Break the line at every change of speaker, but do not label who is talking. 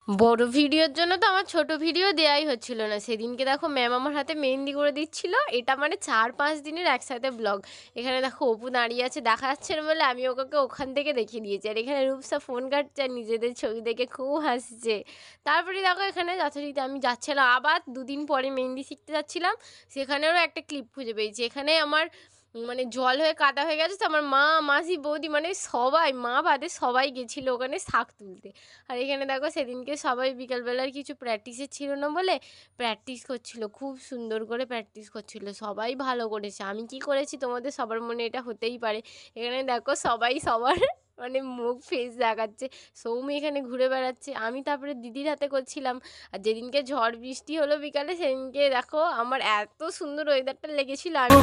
বড় ভিডিওর জন্য তো আমার ছোট ভিডিও দেয়াই হচ্ছিল না। সেদিনকে দেখো ম্যাম আমার হাতে মেহেন্দি করে দিচ্ছিল। এটা মানে ৪-৫ দিনের একসাথে ব্লগ। এখানে দেখো অপু দাঁড়িয়ে আছে, দেখা যাচ্ছে না বলে আমি ওকে ওখান থেকে দেখিয়ে দিয়েছি। আর এখানে রূপসা ফোন কাটছে আর নিজেদের ছবি দেখে খুব হাসছে। তারপরে দেখো এখানে যথারীতি আমি যাচ্ছিলাম, আবার ২ দিন পরে মেহেন্দি শিখতে যাচ্ছিলাম। সেখানেরও একটা ক্লিপ খুঁজে পেয়েছি। এখানে আমার মানে জল হয়ে কাদা হয়ে গেছে, তো আমার মা, মাসি, বৌদি মানে সবাই, মা বাদে সবাই গেছিলো ওখানে শাক তুলতে। আর এখানে দেখো সেদিনকে সবাই বিকালবেলার কিছু প্র্যাকটিসের ছিল না বলে প্র্যাকটিস করছিল, খুব সুন্দর করে প্র্যাকটিস করছিল। সবাই ভালো করেছে। আমি কি করেছি তোমাদের সবার মনে এটা হতেই পারে। এখানে দেখো সবাই সবার মানে মুখ ফেস দেখাচ্ছে। সৌমি এখানে ঘুরে বেড়াচ্ছে, আমি তারপরে দিদির হাতে করছিলাম। আর যেদিনকে ঝড় বৃষ্টি হলো বিকালে, সেদিনকে দেখো আমার এত সুন্দর ওয়েদারটা লেগেছিল, আমি